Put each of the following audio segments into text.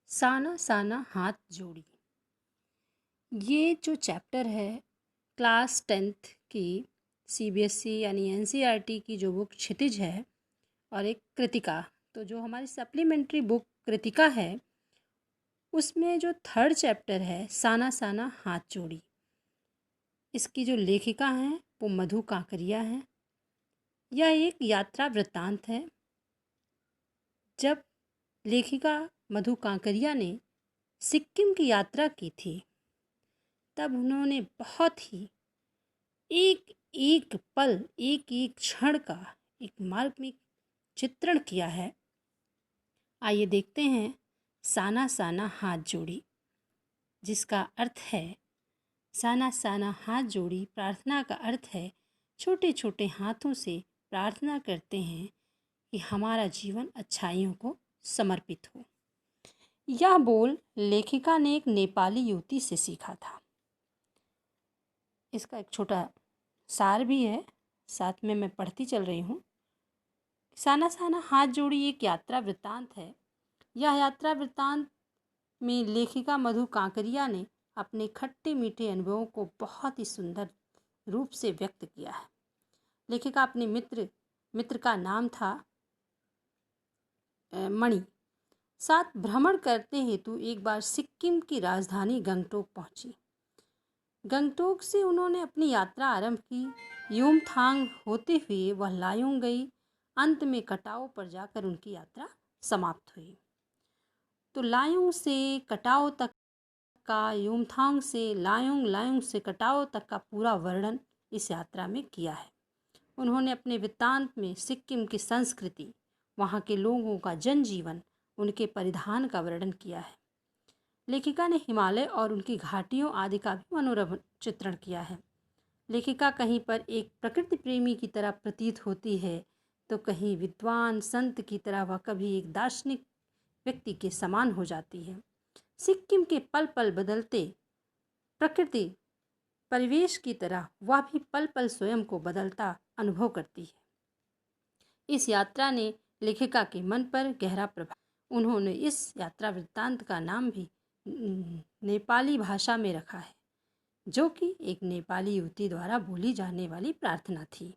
साना साना हाथ जोड़ी। ये जो चैप्टर है क्लास 10th की सीबीएसई यानी एनसीईआरटी की जो बुक क्षितिज है और एक कृतिका, तो जो हमारी सप्लीमेंट्री बुक कृतिका है उसमें जो थर्ड चैप्टर है साना साना हाथ जोड़ी, इसकी जो लेखिका हैं वो मधु कांकरिया हैं। यह एक यात्रा वृत्तांत है। जब लेखिका मधु कांकरिया ने सिक्किम की यात्रा की थी तब उन्होंने बहुत ही एक एक पल एक एक क्षण का एक मार्मिक चित्रण किया है। आइए देखते हैं साना साना हाथ जोड़ी, जिसका अर्थ है साना साना हाथ जोड़ी प्रार्थना का अर्थ है छोटे छोटे हाथों से प्रार्थना करते हैं कि हमारा जीवन अच्छाइयों को समर्पित हो। यह बोल लेखिका ने एक नेपाली युवती से सीखा था। इसका एक छोटा सार भी है, साथ में मैं पढ़ती चल रही हूँ। साना साना हाथ जोड़ी एक यात्रा वृत्तांत है। यह यात्रा वृत्तांत में लेखिका मधु कांकरिया ने अपने खट्टे मीठे अनुभवों को बहुत ही सुंदर रूप से व्यक्त किया है। लेखिका अपने मित्र का नाम था मणि, साथ भ्रमण करते हेतु एक बार सिक्किम की राजधानी गंगटोक पहुंची। गंगटोक से उन्होंने अपनी यात्रा आरंभ की। युमथांग होते हुए वह लायोंग गई। अंत में कटाओ पर जाकर उनकी यात्रा समाप्त हुई। तो लायोंग से कटाओ तक का, युमथांग से लायोंग, लायोंग से कटाओ तक का पूरा वर्णन इस यात्रा में किया है। उन्होंने अपने वृत्तांत में सिक्किम की संस्कृति, वहाँ के लोगों का जनजीवन, उनके परिधान का वर्णन किया है। लेखिका ने हिमालय और उनकी घाटियों आदि का भी मनोरम चित्रण किया है। लेखिका कहीं पर एक प्रकृति प्रेमी की तरह प्रतीत होती है तो कहीं विद्वान संत की तरह वह कभी एक दार्शनिक व्यक्ति के समान हो जाती है। सिक्किम के पल पल बदलते प्रकृति परिवेश की तरह वह भी पल पल स्वयं को बदलता अनुभव करती है। इस यात्रा ने लेखिका के मन पर गहरा प्रभाव। उन्होंने इस यात्रा वृत्तांत का नाम भी नेपाली भाषा में रखा है, जो कि एक नेपाली युवती द्वारा बोली जाने वाली प्रार्थना थी।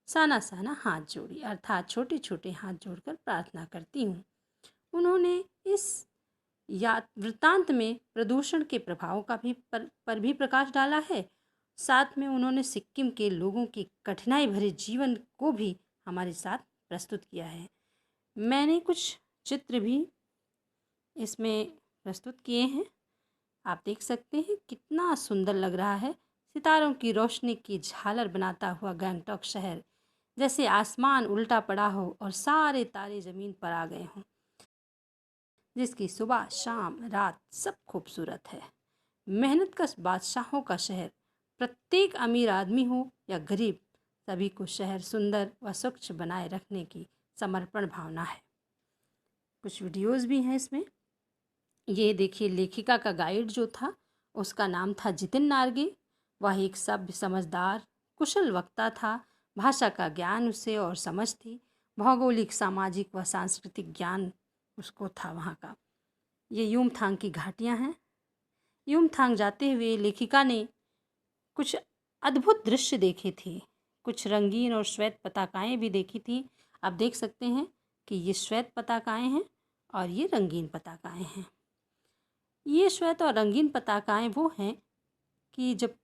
साना साना हाथ जोड़ी अर्थात छोटे छोटे हाथ जोड़कर प्रार्थना करती हूँ। उन्होंने इस वृत्तांत में प्रदूषण के प्रभाव का भी पर भी प्रकाश डाला है। साथ में उन्होंने सिक्किम के लोगों की कठिनाई भरे जीवन को भी हमारे साथ प्रस्तुत किया है। मैंने कुछ चित्र भी इसमें प्रस्तुत किए हैं, आप देख सकते हैं कितना सुंदर लग रहा है। सितारों की रोशनी की झालर बनाता हुआ गंगटोक शहर, जैसे आसमान उल्टा पड़ा हो और सारे तारे जमीन पर आ गए हों, जिसकी सुबह शाम रात सब खूबसूरत है। मेहनत कश बादशाहों का शहर, प्रत्येक अमीर आदमी हो या गरीब, सभी को शहर सुंदर व स्वच्छ बनाए रखने की समर्पण भावना है। कुछ वीडियोस भी हैं इसमें। ये देखिए, लेखिका का गाइड जो था उसका नाम था जितिन नार्गे। वह एक सभ्य, समझदार, कुशल वक्ता था। भाषा का ज्ञान उसे और समझ थी। भौगोलिक, सामाजिक व सांस्कृतिक ज्ञान उसको था वहाँ का। ये युमथांग की घाटियाँ हैं। युमथांग जाते हुए लेखिका ने कुछ अद्भुत दृश्य देखे थे। कुछ रंगीन और श्वेत पताकाएँ भी देखी थी। आप देख सकते हैं कि ये श्वेत पताकाएँ हैं और ये रंगीन पताकाएँ हैं। ये श्वेत और रंगीन पताकाएँ वो हैं कि जब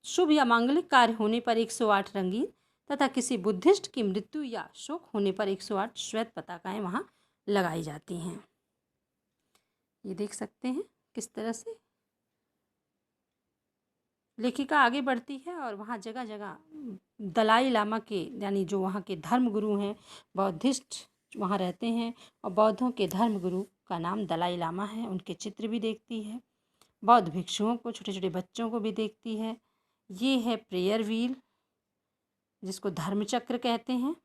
शुभ या मांगलिक कार्य होने पर 108 रंगीन तथा किसी बुद्धिस्ट की मृत्यु या शोक होने पर 108 श्वेत पताकाएँ वहाँ लगाई जाती हैं। ये देख सकते हैं किस तरह से लेखिका आगे बढ़ती है और वहाँ जगह जगह दलाई लामा के, यानी जो वहाँ के धर्म गुरु हैं, बौद्धिस्ट वहाँ रहते हैं और बौद्धों के धर्म गुरु का नाम दलाई लामा है। उनके चित्र भी देखती है। बौद्ध भिक्षुओं को, छोटे छोटे बच्चों को भी देखती है। ये है प्रेयर व्हील, जिसको धर्मचक्र कहते हैं।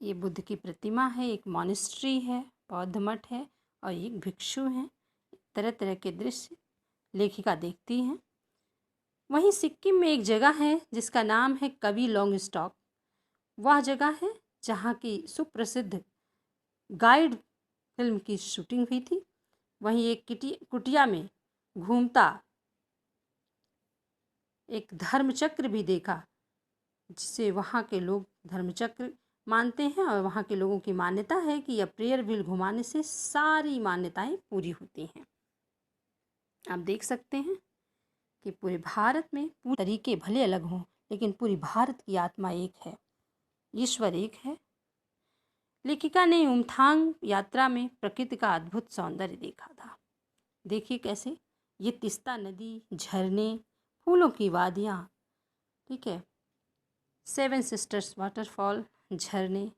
ये बुद्ध की प्रतिमा है, एक मॉनेस्ट्री है, बौद्ध मठ है और एक भिक्षु हैं। तरह तरह के दृश्य लेखिका देखती हैं। वहीं सिक्किम में एक जगह है जिसका नाम है कवि लॉन्गस्टॉक। वह जगह है जहाँ की सुप्रसिद्ध गाइड फिल्म की शूटिंग हुई थी। वहीं एक कुटिया में घूमता एक धर्मचक्र भी देखा, जिसे वहाँ के लोग धर्मचक्र मानते हैं और वहाँ के लोगों की मान्यता है कि यह प्रेयर व्हील घुमाने से सारी मान्यताएं पूरी होती हैं। आप देख सकते हैं कि पूरे भारत में पूरे तरीके भले अलग हों, लेकिन पूरी भारत की आत्मा एक है, ईश्वर एक है। लेखिका ने युमथांग यात्रा में प्रकृति का अद्भुत सौंदर्य देखा था। देखिए कैसे ये तीस्ता नदी, झरने, फूलों की वादियाँ, ठीक है, 7 सिस्टर्स वाटरफॉल, झरने,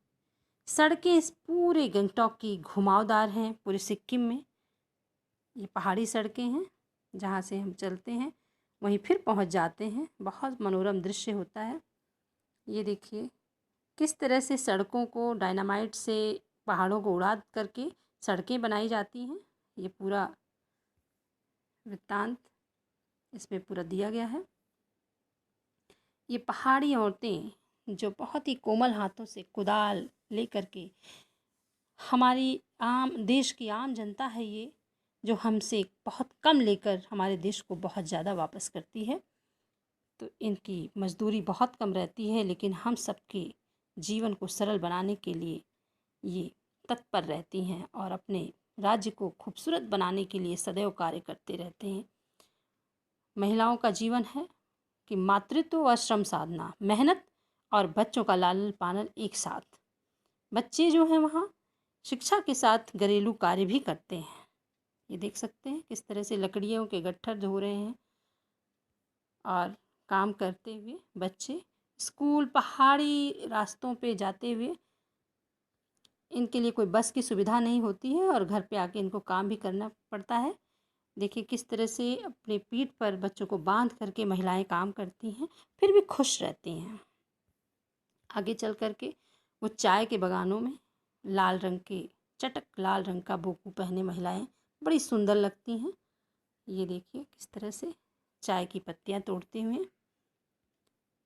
सड़कें इस पूरे गंगटोक की घुमावदार हैं। पूरे सिक्किम में ये पहाड़ी सड़कें हैं, जहाँ से हम चलते हैं वहीं फिर पहुँच जाते हैं। बहुत मनोरम दृश्य होता है। ये देखिए किस तरह से सड़कों को डायनामाइट से पहाड़ों को उड़ा करके सड़कें बनाई जाती हैं। ये पूरा वृत्तांत इसमें पूरा दिया गया है। ये पहाड़ी औरतें जो बहुत ही कोमल हाथों से कुदाल ले करके, हमारी आम देश की आम जनता है ये, जो हमसे बहुत कम लेकर हमारे देश को बहुत ज़्यादा वापस करती है। तो इनकी मजदूरी बहुत कम रहती है, लेकिन हम सबके जीवन को सरल बनाने के लिए ये तत्पर रहती हैं और अपने राज्य को खूबसूरत बनाने के लिए सदैव कार्य करते रहते हैं। महिलाओं का जीवन है कि मातृत्व व श्रम साधना, मेहनत और बच्चों का लालन पालन एक साथ। बच्चे जो हैं वहाँ शिक्षा के साथ घरेलू कार्य भी करते हैं। ये देख सकते हैं किस तरह से लकड़ियों के गट्ठर धो रहे हैं और काम करते हुए बच्चे स्कूल पहाड़ी रास्तों पे जाते हुए। इनके लिए कोई बस की सुविधा नहीं होती है और घर पे आके इनको काम भी करना पड़ता है। देखिए किस तरह से अपने पीठ पर बच्चों को बांध करके महिलाएं काम करती हैं, फिर भी खुश रहती हैं। आगे चल करके वो चाय के बागानों में लाल रंग के चटक लाल रंग का बोकू पहने महिलाएं बड़ी सुंदर लगती हैं। ये देखिए किस तरह से चाय की पत्तियां तोड़ते हुए।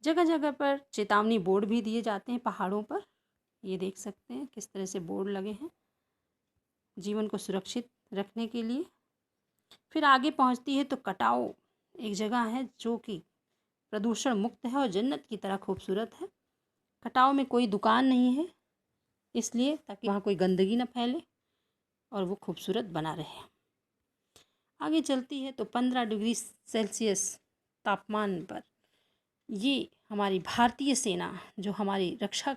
जगह जगह पर चेतावनी बोर्ड भी दिए जाते हैं पहाड़ों पर। ये देख सकते हैं किस तरह से बोर्ड लगे हैं जीवन को सुरक्षित रखने के लिए। फिर आगे पहुंचती है तो कटाओ एक जगह है जो कि प्रदूषण मुक्त है और जन्नत की तरह खूबसूरत है। कटाओ में कोई दुकान नहीं है, इसलिए ताकि वहाँ कोई गंदगी न फैले और वो खूबसूरत बना रहे। आगे चलती है तो 15 डिग्री सेल्सियस तापमान पर ये हमारी भारतीय सेना जो हमारी रक्षा